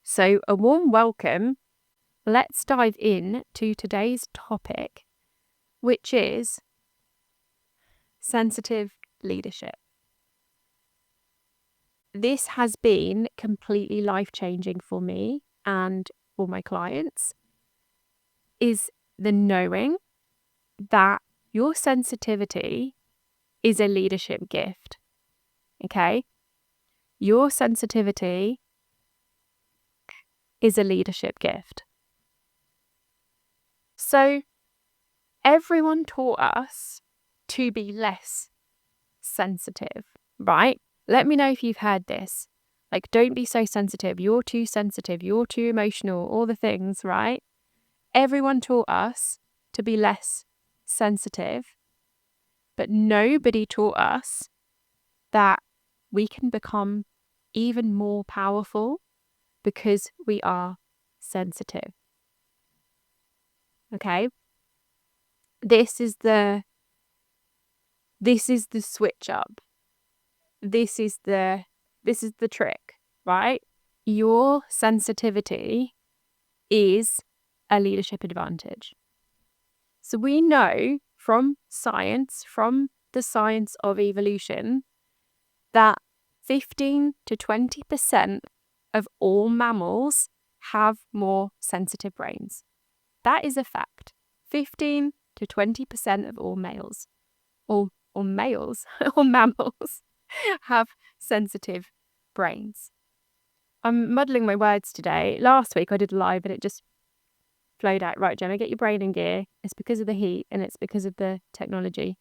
So a warm welcome. Let's dive in to today's topic, which is sensitive leadership. This has been completely life-changing for me and for my clients, is the knowing that your sensitivity is a leadership gift, okay? Your sensitivity is a leadership gift. So everyone taught us to be less sensitive, right? Let me know if you've heard this. Like, don't be so sensitive. You're too sensitive. You're too emotional. All the things, right? Everyone taught us to be less sensitive, but nobody taught us that we can become even more powerful because we are sensitive. Okay? This is the switch up. This is the trick, right? Your sensitivity is a leadership advantage. So we know from science, from the science of evolution, that 15 to 20% of all mammals have more sensitive brains. That is a fact. 15 to 20% of all males, or males, or mammals have sensitive brains. I'm muddling my words today. Last week I did live and it just flowed out. Right, Gemma, get your brain in gear. It's because of the heat and it's because of the technology.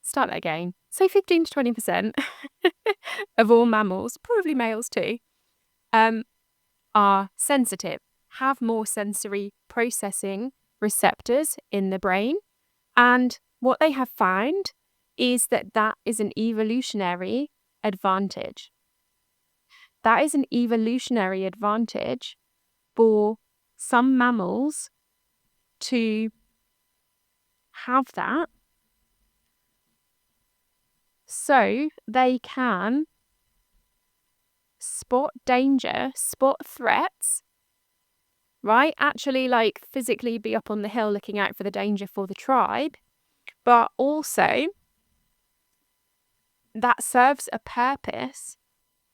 Start that again. So 15 to 20% of all mammals, probably males too, are sensitive, have more sensory processing receptors in the brain. And what they have found is that is an evolutionary advantage. That is an evolutionary advantage for some mammals to have that, so they can spot danger, spot threats, right? Actually, like physically be up on the hill looking out for the danger for the tribe, but also that serves a purpose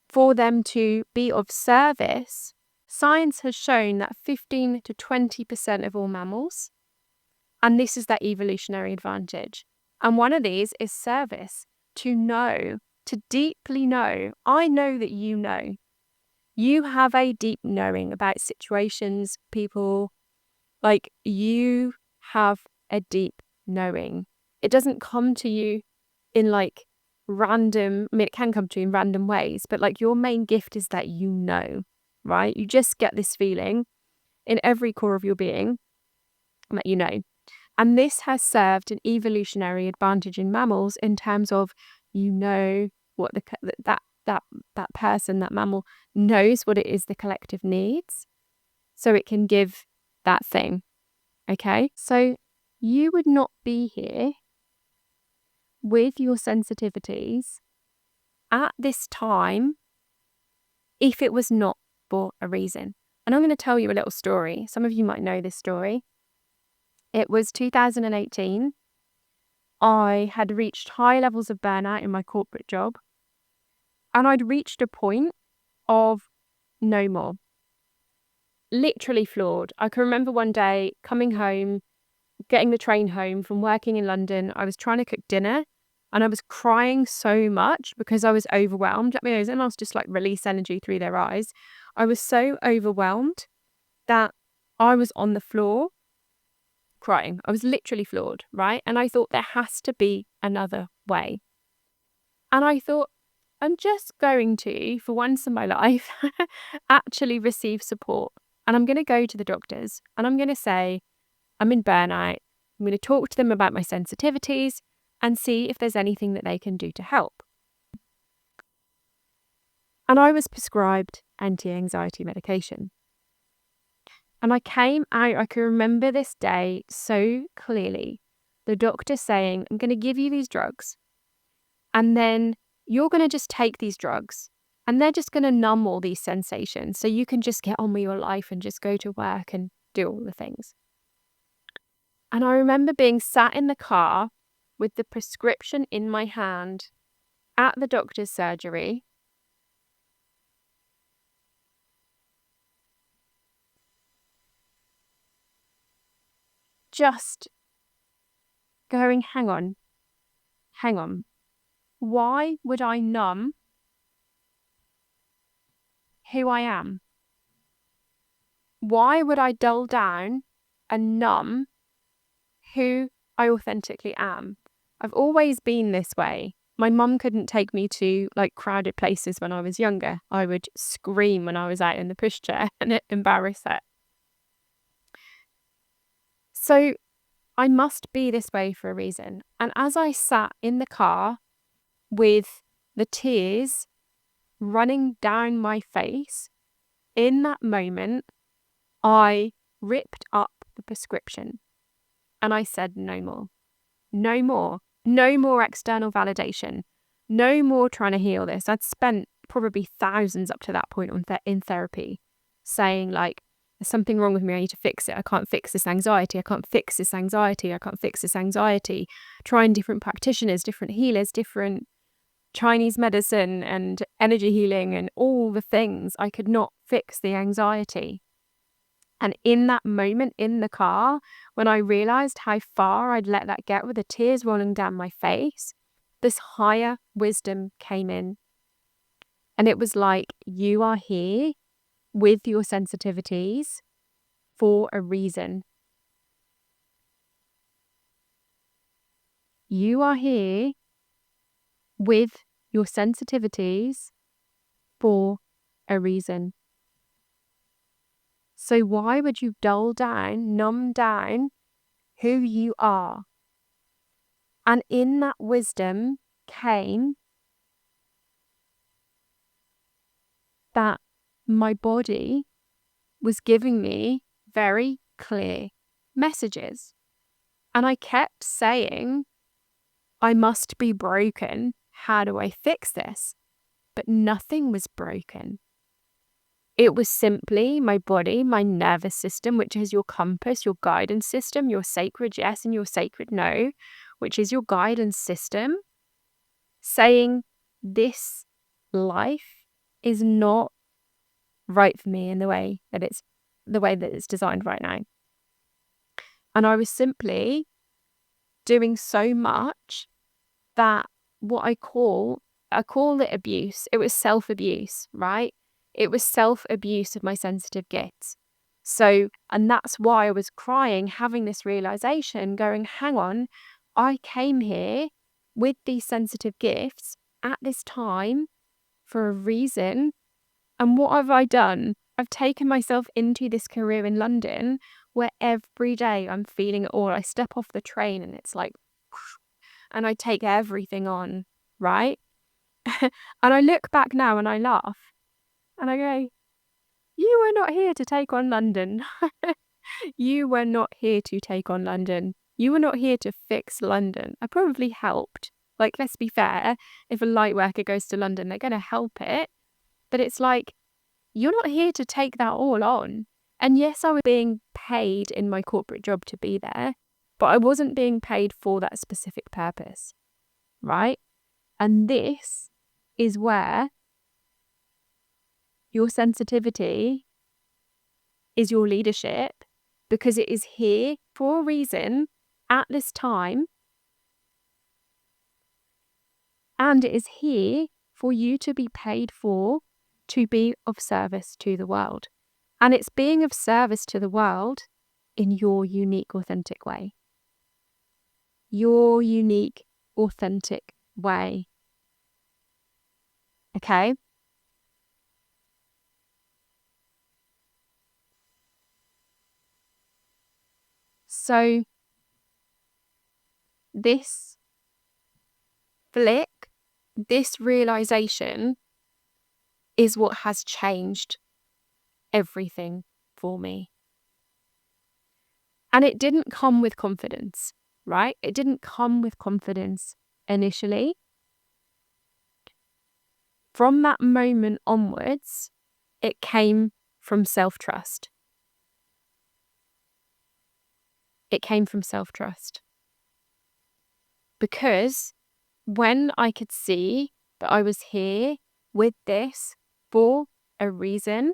for them to be of service. Science has shown that 15 to 20% of all mammals, and this is that evolutionary advantage. And one of these is service, to know, to deeply know. I know that you know. You have a deep knowing about situations, people. Like, you have a deep knowing. It doesn't come to you in like random, it can come to you in random ways, but like your main gift is that you know, right? You just get this feeling in every core of your being that you know. And this has served an evolutionary advantage in mammals in terms of, you know, what that person, that mammal knows what it is the collective needs, so it can give that thing. Okay? So you would not be here with your sensitivities at this time if it was not for a reason. And I'm going to tell you a little story. Some of you might know this story. It was 2018. I had reached high levels of burnout in my corporate job, and I'd reached a point of no more. Literally floored. I can remember one day coming home, getting the train home from working in London. I was trying to cook dinner and I was crying so much because I was overwhelmed. I mean, everyone else just like release energy through their eyes. I was so overwhelmed that I was on the floor crying. I was literally floored, right? And I thought there has to be another way. And I thought, I'm just going to, for once in my life, actually receive support. And I'm going to go to the doctors and I'm going to say, I'm in burnout. I'm going to talk to them about my sensitivities and see if there's anything that they can do to help. And I was prescribed anti-anxiety medication. And I came out, I can remember this day so clearly. The doctor saying, I'm going to give you these drugs, and then you're going to just take these drugs And they're just going to numb all these sensations so you can just get on with your life and just go to work and do all the things. And I remember being sat in the car with the prescription in my hand at the doctor's surgery. Just going, hang on. Why would I numb who I am? Why would I dull down and numb who I authentically am? I've always been this way. My mum couldn't take me to like crowded places when I was younger. I would scream when I was out in the pushchair and it embarrassed her. So I must be this way for a reason. And as I sat in the car with the tears running down my face, in that moment, I ripped up the prescription and I said, no more, no more, no more external validation, no more trying to heal this. I'd spent probably thousands up to that point in therapy saying like, there's something wrong with me. I need to fix it. I can't fix this anxiety. I can't fix this anxiety. I can't fix this anxiety. Trying different practitioners, different healers, different Chinese medicine and energy healing and all the things. I could not fix the anxiety. And in that moment in the car, when I realized how far I'd let that get with the tears rolling down my face, this higher wisdom came in. And it was like, you are here with your sensitivities for a reason. You are here with your sensitivities for a reason. So why would you dull down, numb down who you are? And in that wisdom came that my body was giving me very clear messages. And I kept saying, I must be broken. How do I fix this? But nothing was broken. It was simply my body, my nervous system, which is your compass, your guidance system, your sacred yes and your sacred no, which is your guidance system, saying this life is not right for me in the way that it's designed right now. And I was simply doing so much that what I call it abuse. It was self-abuse, right? It was self-abuse of my sensitive gifts. So, and that's why I was crying, having this realization, going, hang on, I came here with these sensitive gifts at this time for a reason. And what have I done? I've taken myself into this career in London where every day I'm feeling it all. I step off the train and it's like, and I take everything on, right? And I look back now and I laugh and I go, you were not here to take on London. You were not here to take on London. You were not here to fix London. I probably helped. Like, let's be fair, if a light worker goes to London, they're going to help it. But it's like, you're not here to take that all on. And yes, I was being paid in my corporate job to be there, but I wasn't being paid for that specific purpose, right? And this is where your sensitivity is your leadership, because it is here for a reason at this time, and it is here for you to be paid for, to be of service to the world. And it's being of service to the world in your unique, authentic way. Your unique, authentic way. Okay? So, this flick, this realization is what has changed everything for me. And it didn't come with confidence, right? It didn't come with confidence initially. from that moment onwards, it came from self-trust. It came from self-trust. Because when I could see that I was here with this for a reason,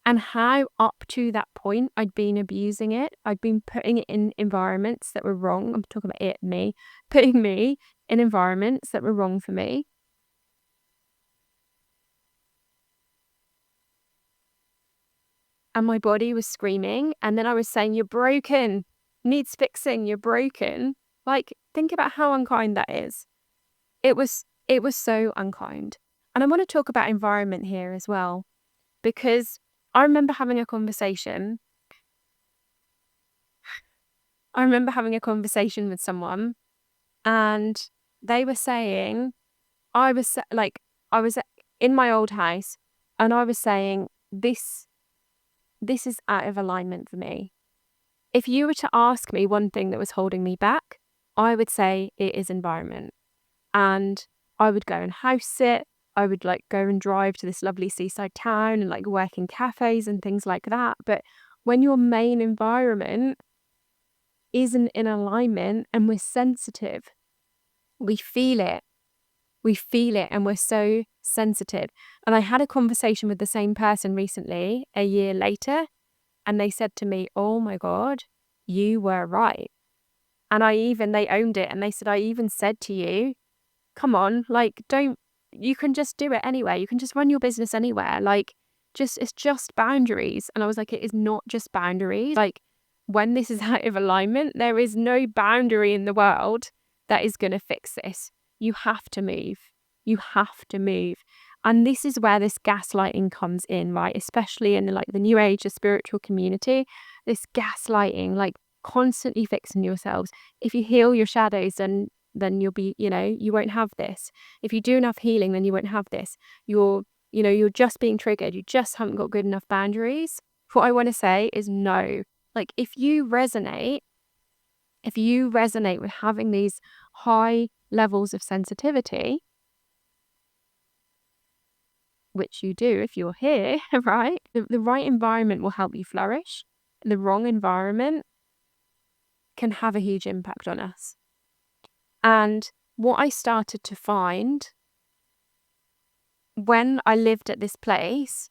and how up to that point I'd been abusing it, I'd been putting it in environments that were wrong. I'm talking about it, me, putting me in environments that were wrong for me. And my body was screaming, and then I was saying, you're broken, needs fixing, you're broken. Like, think about how unkind that is. It was so unkind. And I want to talk about environment here as well, because I remember having a conversation. With someone, and they were saying, I was in my old house, and I was saying, this is out of alignment for me. If you were to ask me one thing that was holding me back, I would say it is environment. And I would go and house sit. I would go and drive to this lovely seaside town and work in cafes and things like that. But when your main environment isn't in alignment and we're sensitive, we feel it. And we're so sensitive. And I had a conversation with the same person recently, a year later, and they said to me, oh my God, you were right. And they owned it, and they said, I even said to you, come on, you can just do it anyway. You can just run your business anywhere. It's just boundaries. And I was like, it is not just boundaries. When this is out of alignment, there is no boundary in the world that is going to fix this. You have to move. And this is where this gaslighting comes in, right? Especially in the new age, the spiritual community, this gaslighting, constantly fixing yourselves. If you heal your shadows, then you'll be, you won't have this. If you do enough healing, then you won't have this. You're just being triggered. You just haven't got good enough boundaries. What I want to say is no. If you resonate with having these high levels of sensitivity, which you do if you're here, right? The right environment will help you flourish. The wrong environment can have a huge impact on us. And what I started to find when I lived at this place,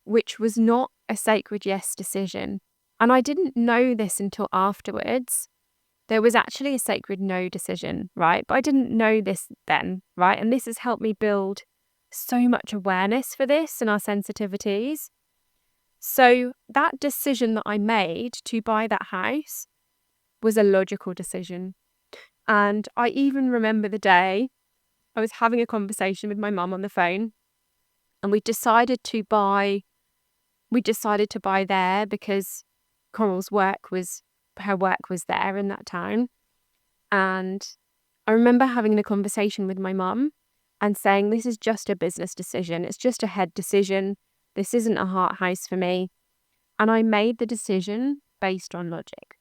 which was not a sacred yes decision, and I didn't know this until afterwards, there was actually a sacred no decision, right? But I didn't know this then, right? And this has helped me build so much awareness for this and our sensitivities. So that decision that I made to buy that house was a logical decision. And I even remember the day I was having a conversation with my mum on the phone, and we decided to buy there because Coral's work was there in that town. And I remember having a conversation with my mum and saying, this is just a business decision. It's just a head decision. This isn't a heart house for me. And I made the decision based on logic.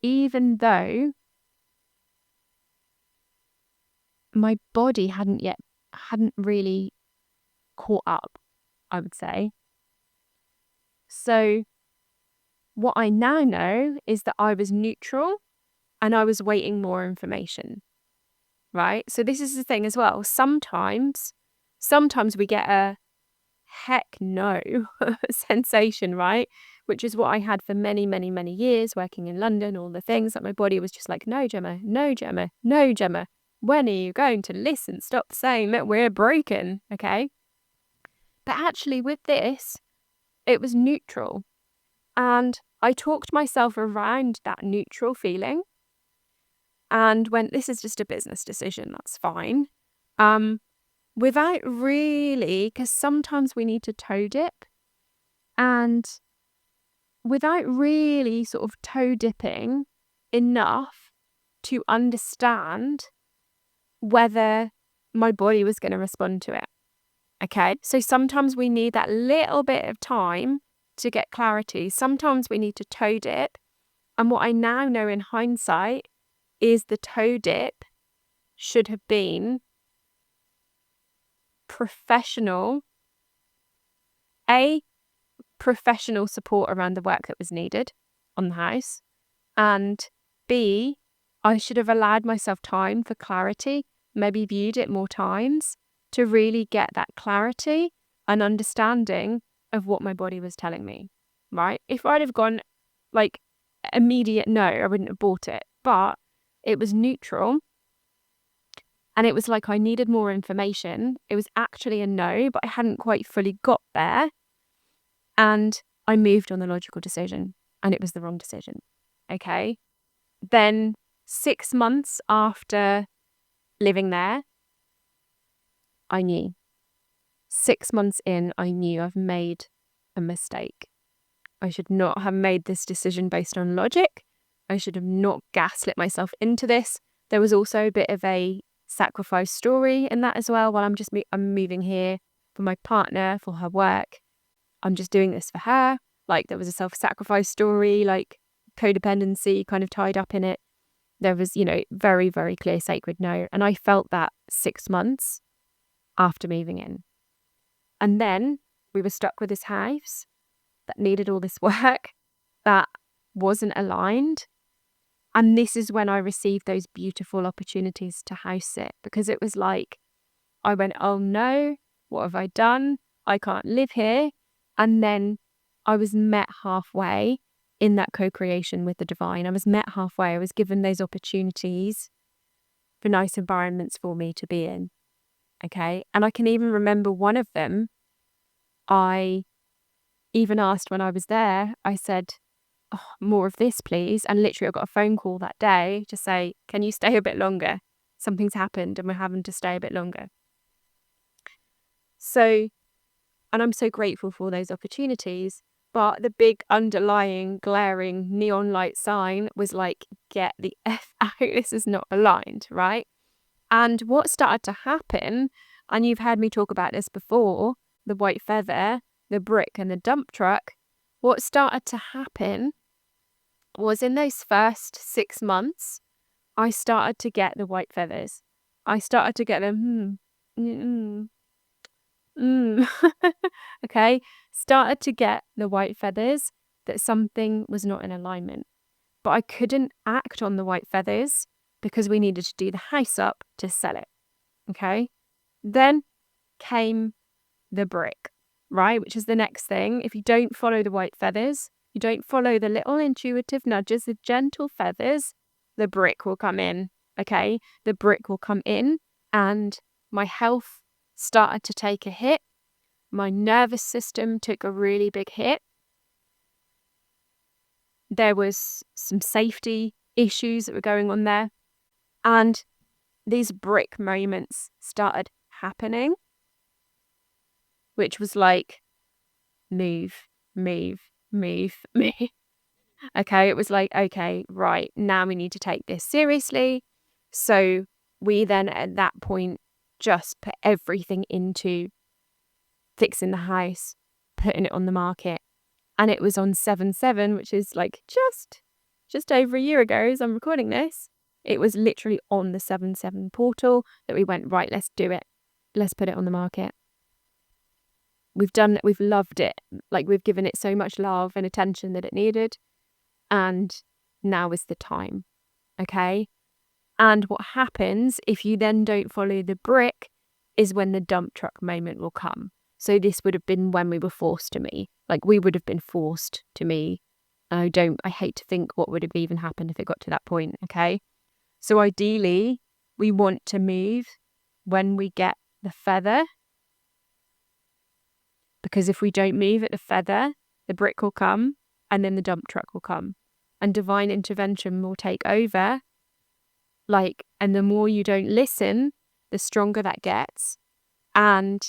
Even though my body hadn't really caught up, I would say. So what I now know is that I was neutral and I was waiting more information, right? So this is the thing as well. Sometimes we get a heck no sensation, right? Which is what I had for many, many, many years working in London, all the things that my body was just like, no, Gemma, no, Gemma, no, Gemma. When are you going to listen? Stop saying that we're broken, okay? But actually with this, it was neutral. And I talked myself around that neutral feeling and went, this is just a business decision, that's fine. Without really, because sometimes we need to toe dip, and without really sort of toe dipping enough to understand whether my body was going to respond to it. Okay, so sometimes we need that little bit of time to get clarity. Sometimes we need to toe dip. And what I now know in hindsight is the toe dip should have been professional support around the work that was needed on the house, and B, I should have allowed myself time for clarity, maybe viewed it more times to really get that clarity and understanding of what my body was telling me, right? If I'd have gone like immediate no, I wouldn't have bought it, but it was neutral. And it was like I needed more information. It was actually a no, but I hadn't quite fully got there. And I moved on the logical decision, and it was the wrong decision. Okay. Then 6 months after living there, I knew. 6 months in, I knew I've made a mistake. I should not have made this decision based on logic. I should have not gaslit myself into this. There was also a bit of a sacrifice story in that as well. While I'm moving here for my partner, for her work. I'm just doing this for her. Like, there was a self-sacrifice story, like codependency kind of tied up in it. There was, very, very clear sacred no. And I felt that 6 months after moving in. And then we were stuck with this house that needed all this work that wasn't aligned. And this is when I received those beautiful opportunities to house sit, because it was like, I went, oh no, what have I done? I can't live here. And then I was met halfway in that co-creation with the divine. I was met halfway. I was given those opportunities for nice environments for me to be in. Okay. And I can even remember one of them. I even asked when I was there, I said, oh, more of this, please. And literally I got a phone call that day to say, can you stay a bit longer? Something's happened and we're having to stay a bit longer. So, and I'm so grateful for those opportunities. But the big underlying glaring neon light sign was like, get the F out. This is not aligned, right? And what started to happen, and you've heard me talk about this before, the white feather, the brick and the dump truck, what started to happen was in those first 6 months, I started to get the white feathers. I started to get them, okay, started to get the white feathers that something was not in alignment. But I couldn't act on the white feathers because we needed to do the house up to sell it. Okay. Then came the brick, right? Which is the next thing. If you don't follow the white feathers, you don't follow the little intuitive nudges, the gentle feathers, the brick will come in. Okay. The brick will come in, and my health started to take a hit. My nervous system took a really big hit. There was some safety issues that were going on there. And these brick moments started happening, which was like, move. Okay, it was like, okay, right, now we need to take this seriously. So we then at that point just put everything into fixing the house, putting it on the market. And it was on 7/7, which is like just over a year ago as I'm recording this. It was literally on the 7/7 portal that we went, right, let's do it. Let's put it on the market. We've loved it. Like, we've given it so much love and attention that it needed. And now is the time. Okay. And what happens if you then don't follow the brick is when the dump truck moment will come. So this would have been when we were forced to me. Like, we would have been forced to me. I hate to think what would have even happened if it got to that point. Okay. So ideally, we want to move when we get the feather. Because if we don't move at the feather, the brick will come and then the dump truck will come. And divine intervention will take over. And the more you don't listen, the stronger that gets. And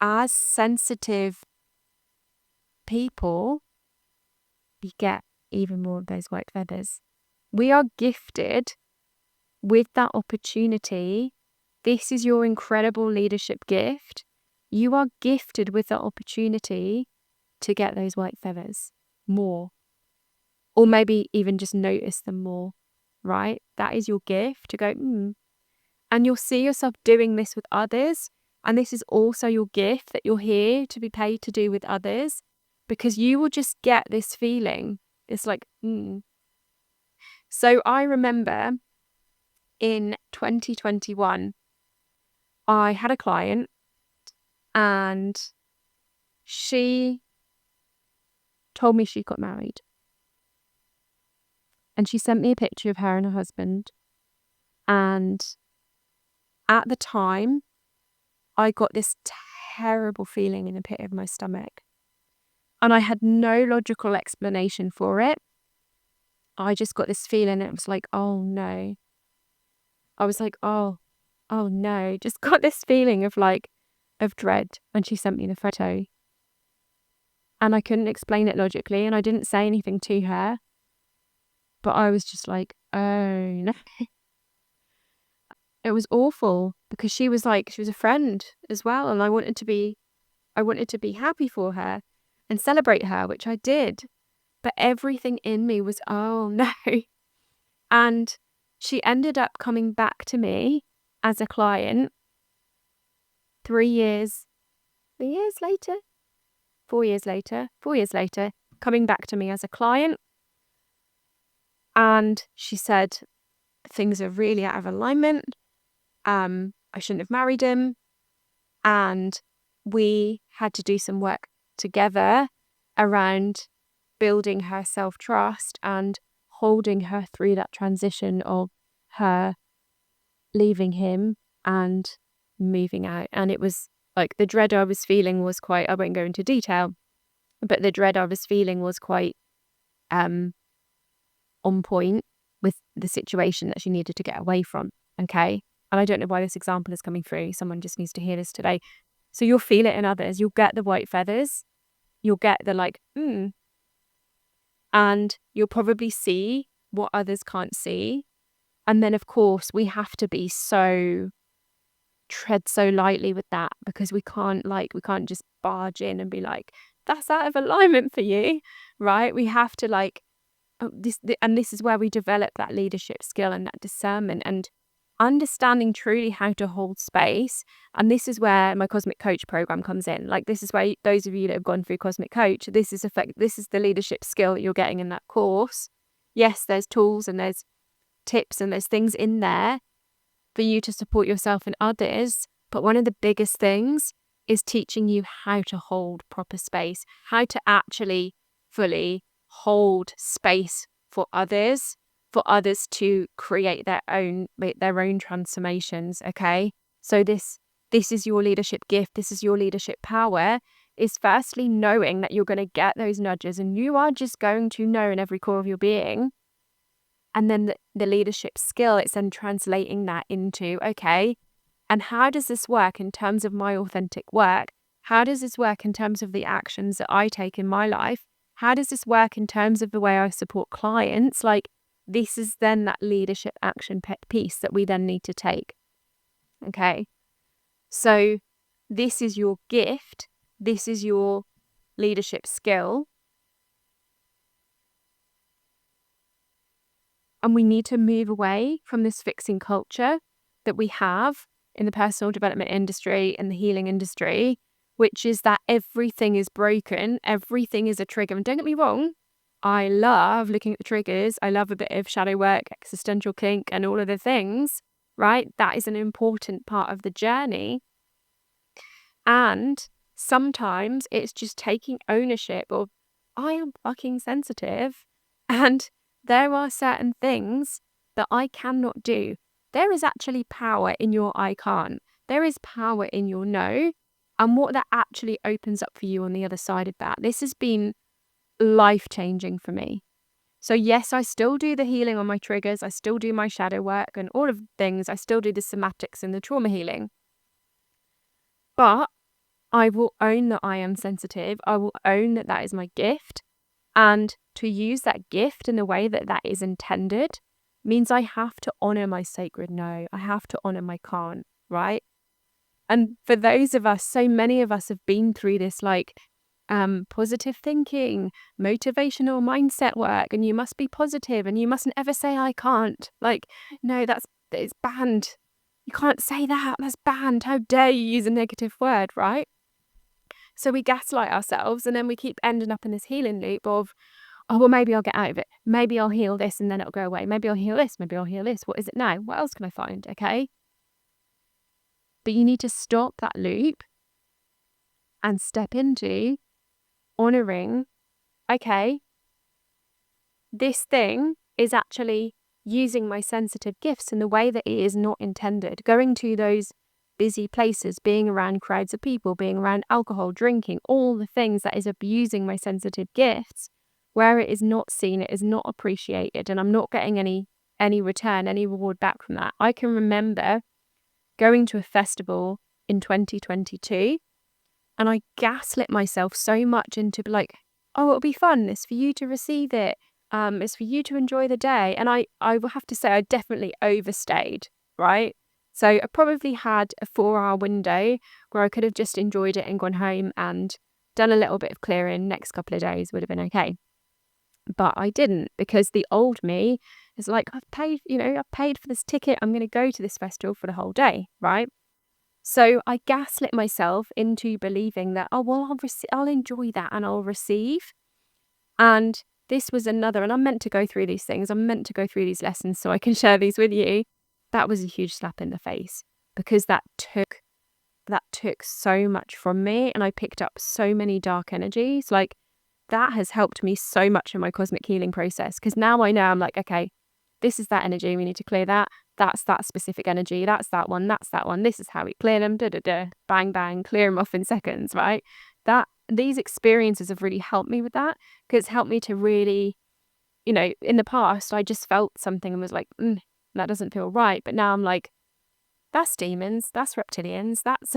as sensitive people, you get even more of those white feathers. We are gifted with that opportunity. This is your incredible leadership gift. You are gifted with that opportunity to get those white feathers more. Or maybe even just notice them more, right? That is your gift to go, And you'll see yourself doing this with others. And this is also your gift that you're here to be paid to do with others, because you will just get this feeling. It's like, So I remember in 2021, I had a client and she told me she got married. And she sent me a picture of her and her husband. And at the time, I got this terrible feeling in the pit of my stomach. And I had no logical explanation for it. I just got this feeling. It was like, oh no. I was like, oh no. Just got this feeling of dread when she sent me the photo. And I couldn't explain it logically. And I didn't say anything to her. But I was just like, oh no. It was awful because she was a friend as well. And I wanted to be happy for her and celebrate her, which I did. But everything in me was, oh no. And she ended up coming back to me as a client 4 years later, coming back to me as a client. And she said, things are really out of alignment. I shouldn't have married him. And we had to do some work together around building her self-trust and holding her through that transition of her leaving him and moving out. And it was like the dread I was feeling was quite, I won't go into detail, but the dread I was feeling was quite on point with the situation that she needed to get away from. Okay. And I don't know why this example is coming through. Someone just needs to hear this today. So you'll feel it in others. You'll get the white feathers. You'll get the and you'll probably see what others can't see. And then, of course, we have to be tread so lightly with that, because we can't just barge in and be like, that's out of alignment for you, right? We have to this is where we develop that leadership skill and that discernment and understanding truly how to hold space. And this is where my Cosmic Coach program comes in. This is where those of you that have gone through Cosmic Coach, this is the leadership skill that you're getting in that course. Yes, there's tools and there's tips and there's things in there for you to support yourself and others. But one of the biggest things is teaching you how to hold proper space, how to actually fully hold space for others to create their own transformations. Okay. So this is your leadership gift. This is your leadership power, is firstly knowing that you're going to get those nudges and you are just going to know in every core of your being. And then the leadership skill, it's then translating that into, okay, and how does this work in terms of my authentic work? How does this work in terms of the actions that I take in my life? How does this work in terms of the way I support clients? This is then that leadership action piece that we then need to take. Okay. So this is your gift. This is your leadership skill. And we need to move away from this fixing culture that we have in the personal development industry and the healing industry, which is that everything is broken, everything is a trigger. And don't get me wrong, I love looking at the triggers. I love a bit of shadow work, existential kink, and all of the things, right? That is an important part of the journey. And sometimes it's just taking ownership of, I am fucking sensitive, and there are certain things that I cannot do. There is actually power in your I can't. There is power in your no. And what that actually opens up for you on the other side of that. This has been life-changing for me. So yes, I still do the healing on my triggers. I still do my shadow work and all of the things. I still do the somatics and the trauma healing. But I will own that I am sensitive. I will own that that is my gift. And to use that gift in the way that that is intended means I have to honor my sacred no. I have to honor my can't, right? And for those of us, so many of us have been through this positive thinking, motivational mindset work, and you must be positive and you mustn't ever say I can't. No, it's banned. You can't say that. That's banned. How dare you use a negative word, right? So we gaslight ourselves, and then we keep ending up in this healing loop of, oh, well, maybe I'll get out of it. Maybe I'll heal this and then it'll go away. Maybe I'll heal this. Maybe I'll heal this. What is it now? What else can I find? Okay. But you need to stop that loop and step into honoring, okay, this thing is actually using my sensitive gifts in the way that it is not intended. Going to those busy places, being around crowds of people, being around alcohol, drinking, all the things that is abusing my sensitive gifts, where it is not seen, it is not appreciated, and I'm not getting any return, any reward back from that. I can remember going to a festival in 2022, and I gaslit myself so much into like, oh, it'll be fun. It's for you to receive it. It's for you to enjoy the day. And I will have to say I definitely overstayed, right? So I probably had a 4-hour window where I could have just enjoyed it and gone home and done a little bit of clearing. Next couple of days would have been okay. But I didn't, because the old me is like, I've paid for this ticket. I'm going to go to this festival for the whole day, right? So I gaslit myself into believing that, oh, well, I'll enjoy that and I'll receive. And this was another, and I'm meant to go through these things. I'm meant to go through these lessons so I can share these with you. That was a huge slap in the face, because that took so much from me, and I picked up so many dark energies. Like, that has helped me so much in my cosmic healing process, because now I know, I'm like, okay, this is that energy. We need to clear that. That's that specific energy. That's that one. That's that one. This is how we clear them. Bang, bang, clear them off in seconds, right? These experiences have really helped me with that, because it's helped me to really, in the past, I just felt something and was like, that doesn't feel right. But now I'm like, that's demons, that's reptilians, that's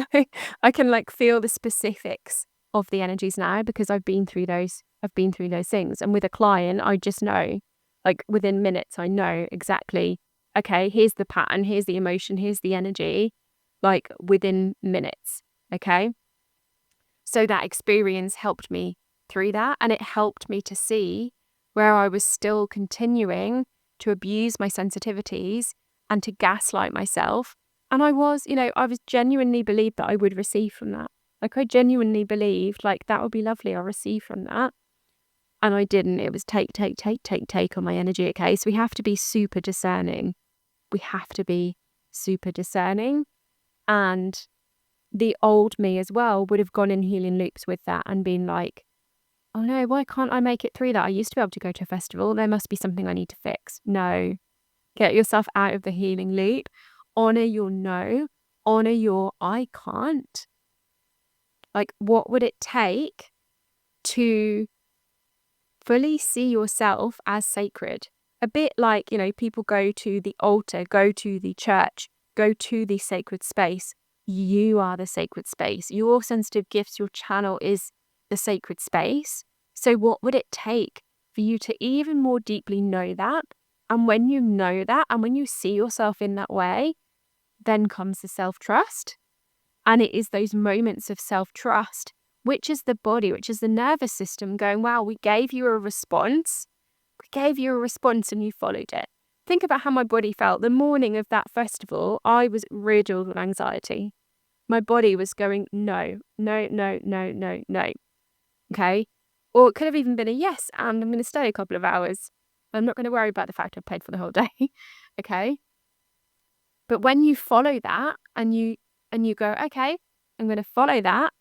I can like feel the specifics of the energies now, because I've been through those things. And with a client, I just know, like within minutes, I know exactly, okay, here's the pattern, here's the emotion, here's the energy, like within minutes. Okay. So that experience helped me through that, and it helped me to see where I was still continuing to abuse my sensitivities and to gaslight myself. And I was genuinely believed that I would receive from that. Like, I genuinely believed, like, that would be lovely, I'll receive from that. And I didn't. It was take on my energy. Okay, so we have to be super discerning. And the old me as well would have gone in healing loops with that and been like, oh no, why can't I make it through that? I used to be able to go to a festival. There must be something I need to fix. No. Get yourself out of the healing loop. Honor your no. Honor your I can't. Like, what would it take to fully see yourself as sacred? A bit like, people go to the altar, go to the church, go to the sacred space. You are the sacred space. Your sensitive gifts, your channel is the sacred space. So what would it take for you to even more deeply know that? And when you know that, and when you see yourself in that way, then comes the self-trust. And it is those moments of self-trust, which is the body, which is the nervous system going, wow, we gave you a response. And you followed it. Think about how my body felt. The morning of that festival, I was riddled with anxiety. My body was going, no. Okay? Or it could have even been a yes, and I'm going to stay a couple of hours. I'm not going to worry about the fact I've paid for the whole day. Okay? But when you follow that and you go, okay, I'm going to follow that,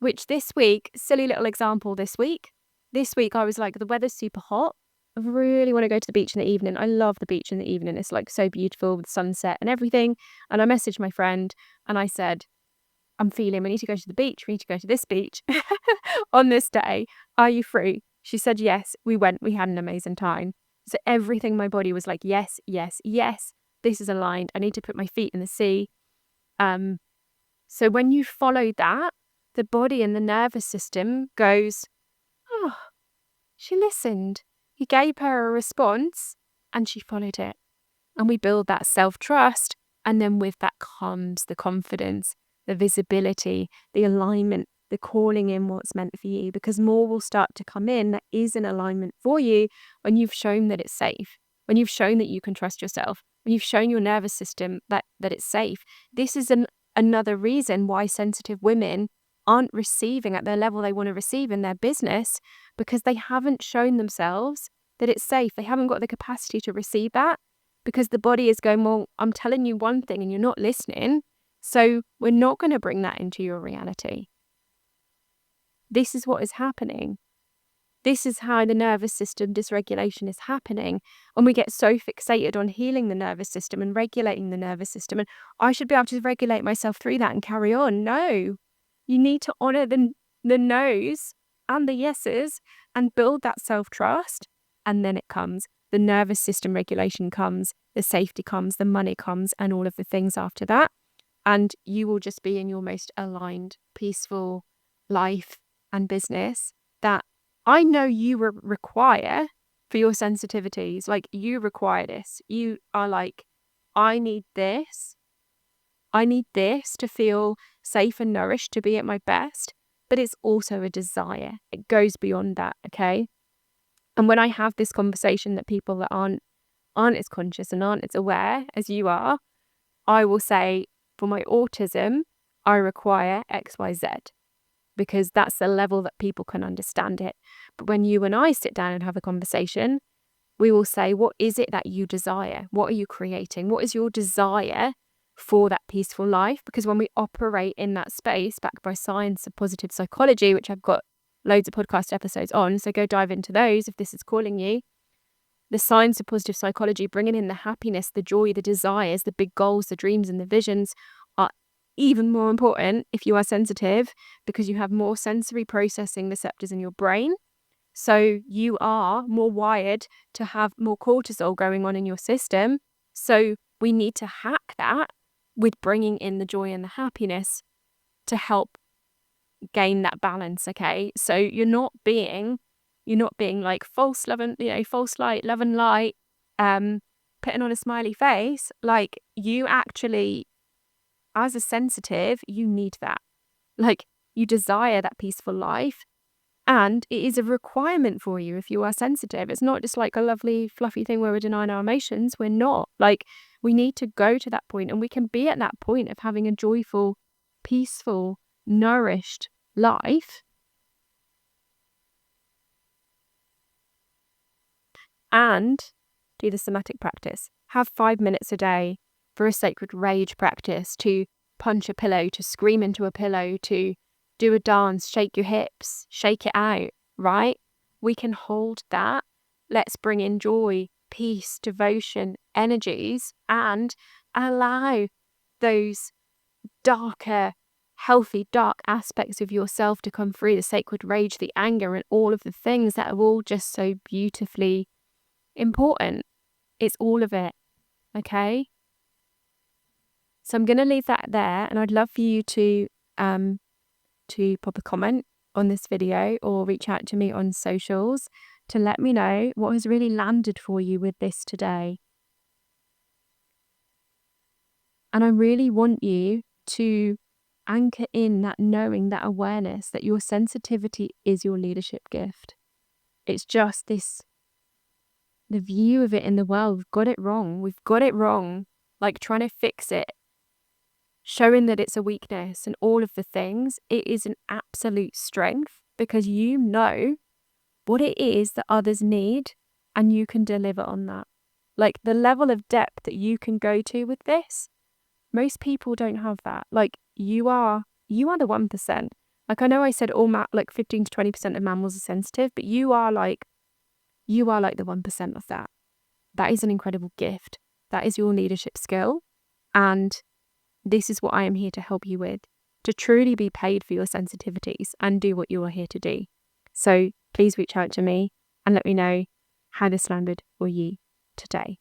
which this week, silly little example this week I was like, the weather's super hot. I really want to go to the beach in the evening. I love the beach in the evening. It's like so beautiful with sunset and everything. And I messaged my friend and I said, we need to go to the beach. We need to go to this beach on this day. Are you free? She said, yes. We went. We had an amazing time. So everything, my body was like, yes, yes, yes. This is aligned. I need to put my feet in the sea. So when you follow that, the body and the nervous system goes, oh, she listened. He gave her a response and she followed it. And we build that self-trust. And then with that comes the confidence, the visibility, the alignment, the calling in what's meant for you, because more will start to come in that is in alignment for you when you've shown that it's safe, when you've shown that you can trust yourself, You've shown your nervous system that it's safe. This is another reason why sensitive women aren't receiving at the level they want to receive in their business, because they haven't shown themselves that it's safe. They haven't got the capacity to receive that, because the body is going, well, I'm telling you one thing and you're not listening, so we're not going to bring that into your reality. This is what is happening. This is how the nervous system dysregulation is happening. And we get so fixated on healing the nervous system and regulating the nervous system. And I should be able to regulate myself through that and carry on. No, you need to honor the no's and the yeses and build that self-trust. And then it comes. The nervous system regulation comes, the safety comes, the money comes, and all of the things after that. And you will just be in your most aligned, peaceful life and business that I know you require for your sensitivities. Like, you require this. You are like, I need this. I need this to feel safe and nourished, to be at my best. But it's also a desire. It goes beyond that, okay? And when I have this conversation that people that aren't as conscious and aren't as aware as you are, I will say, for my autism, I require X, Y, Z. Because that's the level that people can understand it. But when you and I sit down and have a conversation, we will say, what is it that you desire? What are you creating? What is your desire for that peaceful life? Because when we operate in that space, backed by science of positive psychology, which I've got loads of podcast episodes on, so go dive into those if this is calling you. The science of positive psychology, bringing in the happiness, the joy, the desires, the big goals, the dreams and the visions are even more important if you are sensitive, because you have more sensory processing receptors in your brain. So you are more wired to have more cortisol going on in your system. So we need to hack that with bringing in the joy and the happiness to help gain that balance, okay? So you're not being like false love and, false light, love and light, putting on a smiley face. Like, you actually, as a sensitive, you need that. Like, you desire that peaceful life, and it is a requirement for you if you are sensitive. It's not just like a lovely, fluffy thing where we're denying our emotions. We're not. Like, we need to go to that point, and we can be at that point of having a joyful, peaceful, nourished life and do the somatic practice. Have 5 minutes a day for a sacred rage practice, to punch a pillow, to scream into a pillow, to do a dance, shake your hips, shake it out, right? We can hold that. Let's bring in joy, peace, devotion, energies, and allow those darker, healthy, dark aspects of yourself to come through, the sacred rage, the anger, and all of the things that are all just so beautifully important. It's all of it, okay? So I'm going to leave that there, and I'd love for you to pop a comment on this video or reach out to me on socials to let me know what has really landed for you with this today. And I really want you to anchor in that knowing, that awareness that your sensitivity is your leadership gift. It's just this, the view of it in the world, we've got it wrong. We've got it wrong. Like, trying to fix it, showing that it's a weakness and all of the things. It is an absolute strength, because you know what it is that others need and you can deliver on that. Like, the level of depth that you can go to with this, most people don't have that. Like, you are the 1%. Like, I know I said like 15 to 20% of mammals are sensitive, but you are like the 1% of that. That is an incredible gift. That is your leadership skill. And this is what I am here to help you with, to truly be paid for your sensitivities and do what you are here to do. So please reach out to me and let me know how this landed for you today.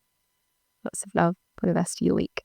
Lots of love for the rest of your week.